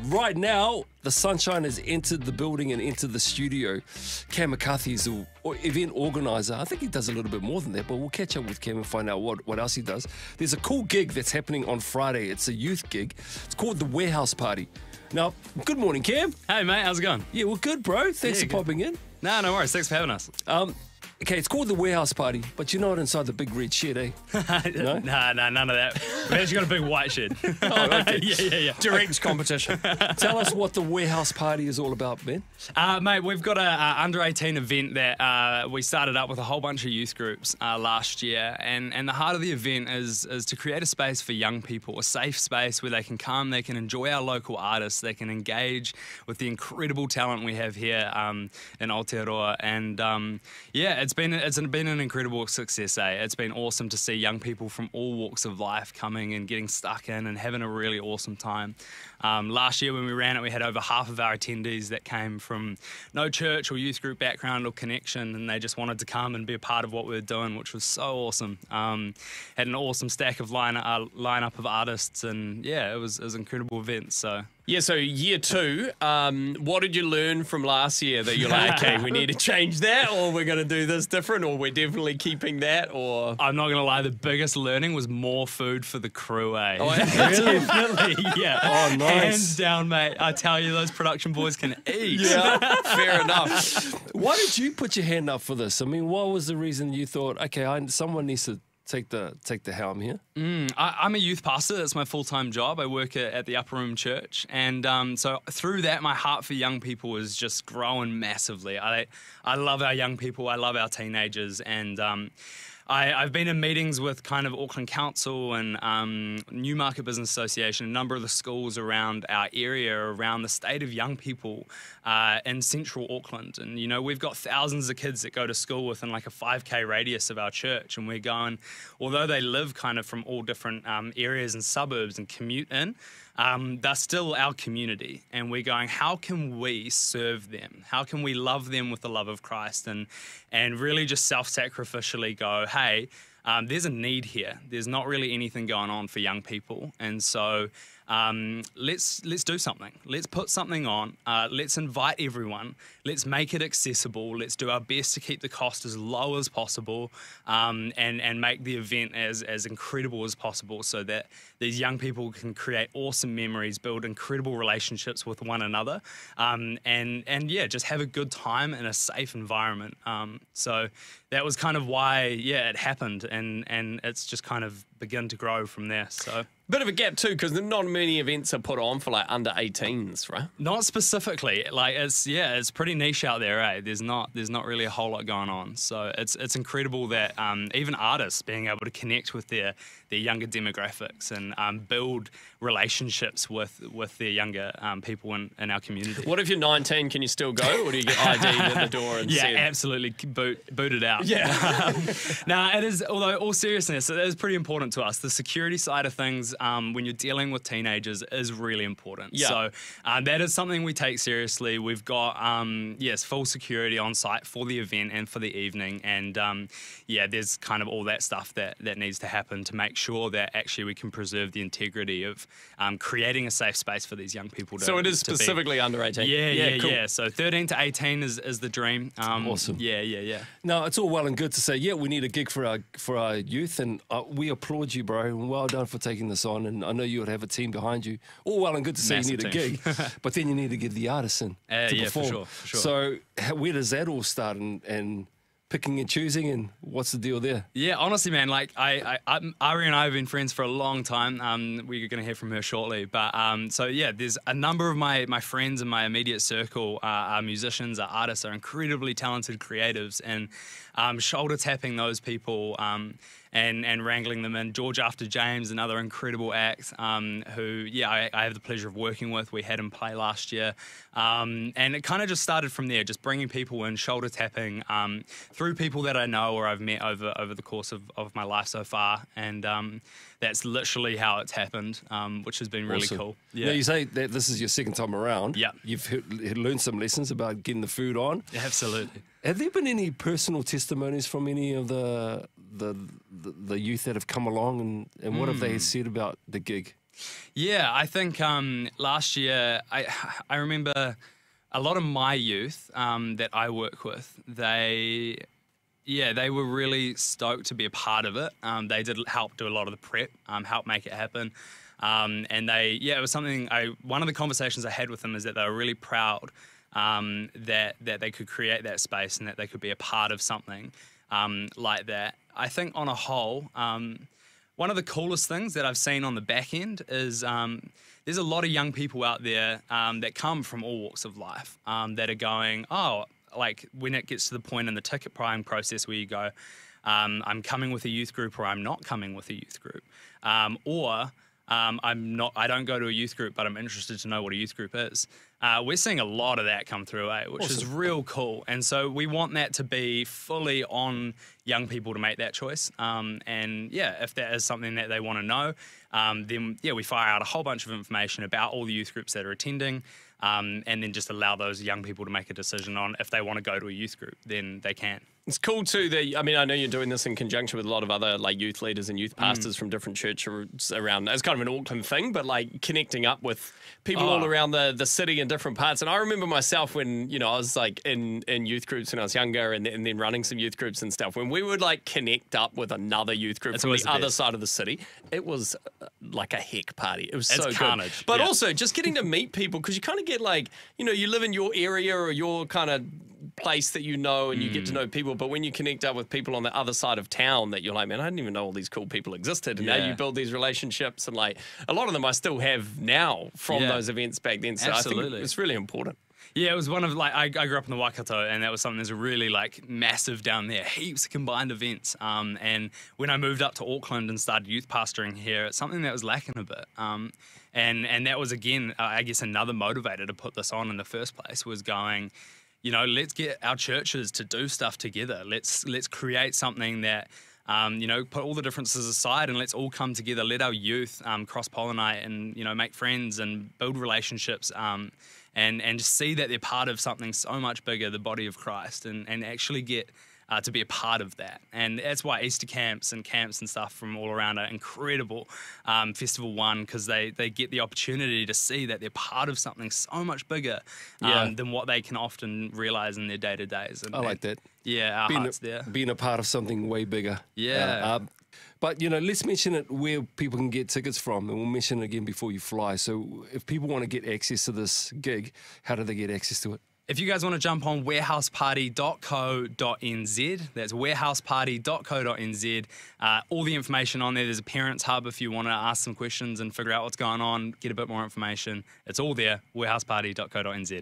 Right now, the sunshine has entered the building and entered the studio. Cam McCarthy is the event organizer. I think he does a little bit more than that, but we'll catch up with Cam and find out what else he does. There's a cool gig that's happening on Friday. It's a youth gig. It's called the Warehouse Party. Now, good morning, Cam. Hey, mate, how's it going? Yeah, well, good, bro. Thanks for popping in. No worries. Thanks for having us. Okay, it's called the Warehouse Party, but you're not inside the big red shed, eh? No? Nah, none of that. We've actually got a big white shed. Oh, okay. Yeah. Direct competition. Tell us what the Warehouse Party is all about, man. Mate, we've got a under-18 event that we started up with a whole bunch of youth groups last year, and the heart of the event is to create a space for young people, a safe space where they can come, they can enjoy our local artists, they can engage with the incredible talent we have here in Aotearoa, and it's been an incredible success, eh? It's been awesome to see young people from all walks of life coming and getting stuck in and having a really awesome time. Last year when we ran it, we had over half of our attendees that came from no church or youth group background or connection, and they just wanted to come and be a part of what we were doing, which was so awesome. Had an awesome stack of lineup of artists, and yeah, it was an incredible event. So. Yeah, so year two, what did you learn from last year that you're like, okay, we need to change that, or we're going to do this different, or we're definitely keeping that, or... I'm not going to lie, the biggest learning was more food for the crew, eh? Oh, really? Definitely, yeah. Oh, nice. Hands down, mate. I tell you, those production boys can eat. Yeah, fair enough. Why did you put your hand up for this? I mean, what was the reason you thought, okay, someone needs to take the helm here? I'm a youth pastor. That's my full-time job. I work at the Upper Room Church, and so through that, my heart for young people is just growing massively. I love our young people. I love our teenagers, and I've been in meetings with kind of Auckland Council and Newmarket Business Association, a number of the schools around our area, around the state of young people in central Auckland. And, you know, we've got thousands of kids that go to school within like a 5K radius of our church. And we're going, although they live kind of from all different areas and suburbs and commute in, they're still our community, and we're going, how can we serve them? How can we love them with the love of Christ and really just self-sacrificially go, hey, there's a need here. There's not really anything going on for young people, and so let's do something. Let's put something on. Let's invite everyone. Let's make it accessible. Let's do our best to keep the cost as low as possible, and make the event as incredible as possible, so that these young people can create awesome memories, build incredible relationships with one another, and yeah, just have a good time in a safe environment. So that was kind of why, yeah, it happened, and it's just kind of begun to grow from there. So. Bit of a gap too, because not many events are put on for like under 18s, right? Not specifically. Like it's pretty niche out there, eh? There's not really a whole lot going on. So it's incredible that even artists being able to connect with their younger demographics and build relationships with their younger people in our community. What if you're 19? Can you still go, or do you get ID'd at the door and yeah, said? absolutely booted out. Yeah. Now it is. Although all seriousness, it is pretty important to us. The security side of things, when you're dealing with teenagers, is really important. Yeah. So that is something we take seriously. We've got full security on site for the event and for the evening, and there's kind of all that stuff that needs to happen to make sure that actually we can preserve the integrity of creating a safe space for these young people. So it is specifically under 18. Yeah, cool. yeah. So 13 to 18 is the dream. Awesome. Yeah. No, it's all well and good to say, yeah, we need a gig for our youth, and we applaud you, bro, and well done for taking this on. And I know you would have a team behind you. All well and good to say Massive you need team. a gig, but then you need to get the artists in to yeah, perform. for sure. So where does that all start, and picking and choosing, and what's the deal there? Yeah, honestly, man, like Ari and I have been friends for a long time. We're going to hear from her shortly, but so yeah, there's a number of my friends in my immediate circle are musicians, are artists, are incredibly talented creatives, and shoulder tapping those people and wrangling them in. George After James, another incredible act who, I have the pleasure of working with. We had him play last year. And it kind of just started from there, just bringing people in, shoulder tapping through people that I know or I've met over the course of my life so far. And that's literally how it's happened, which has been really Awesome. cool. Yeah. Now, you say that this is your second time around. Yeah. You've learned some lessons about getting the food on. Absolutely. Have there been any personal testimonies from any of the youth that have come along, and what have they said about the gig? Yeah, I think last year, I remember a lot of my youth that I work with, they were really stoked to be a part of it. They did help do a lot of the prep, help make it happen. And it was something, one of the conversations I had with them is that they were really proud that they could create that space and that they could be a part of something like that. I think on a whole, one of the coolest things that I've seen on the back end is there's a lot of young people out there that come from all walks of life that are going, like when it gets to the point in the ticket buying process where you go, I'm coming with a youth group or I'm not coming with a youth group. I don't go to a youth group, but I'm interested to know what a youth group is. We're seeing a lot of that come through, which is real cool. And so we want that to be fully on young people to make that choice. If that is something that they want to know, then we fire out a whole bunch of information about all the youth groups that are attending, and then just allow those young people to make a decision on if they want to go to a youth group, then they can. It's cool too that, I mean, I know you're doing this in conjunction with a lot of other like youth leaders and youth pastors from different churches around. It's kind of an Auckland thing, but like connecting up with people all around the city in different parts. And I remember myself when, I was like in youth groups when I was younger and then running some youth groups and stuff. When we would like connect up with another youth group from the other side of the city, it was like a heck party. It was so carnage. Good. But also just getting to meet people, because you kind of get like, you live in your area or your kind of place that and you get to know people, but when you connect up with people on the other side of town that you're like, man, I didn't even know all these cool people existed, and now you build these relationships, and like a lot of them I still have now from those events back then, so Absolutely. I think it's really important. Yeah, it was one of I grew up in the Waikato, and that was something that's really like massive down there. Heaps of combined events. And when I moved up to Auckland and started youth pastoring here, it's something that was lacking a bit. And that was again, I guess, another motivator to put this on in the first place was going, let's get our churches to do stuff together. Let's create something that. Put all the differences aside and let's all come together. Let our youth cross-pollinate and, make friends and build relationships and just see that they're part of something so much bigger, the body of Christ, and actually get to be a part of that. And that's why Easter camps and stuff from all around are incredible. Festival One, because they get the opportunity to see that they're part of something so much bigger than what they can often realize in their day-to-days. I like that. Yeah, our heart's there. Being a part of something way bigger. Yeah. But, let's mention it where people can get tickets from, and we'll mention it again before you fly. So if people want to get access to this gig, how do they get access to it? If you guys want to jump on warehouseparty.co.nz, that's warehouseparty.co.nz. All the information on there. There's a parents hub if you want to ask some questions and figure out what's going on, get a bit more information. It's all there, warehouseparty.co.nz.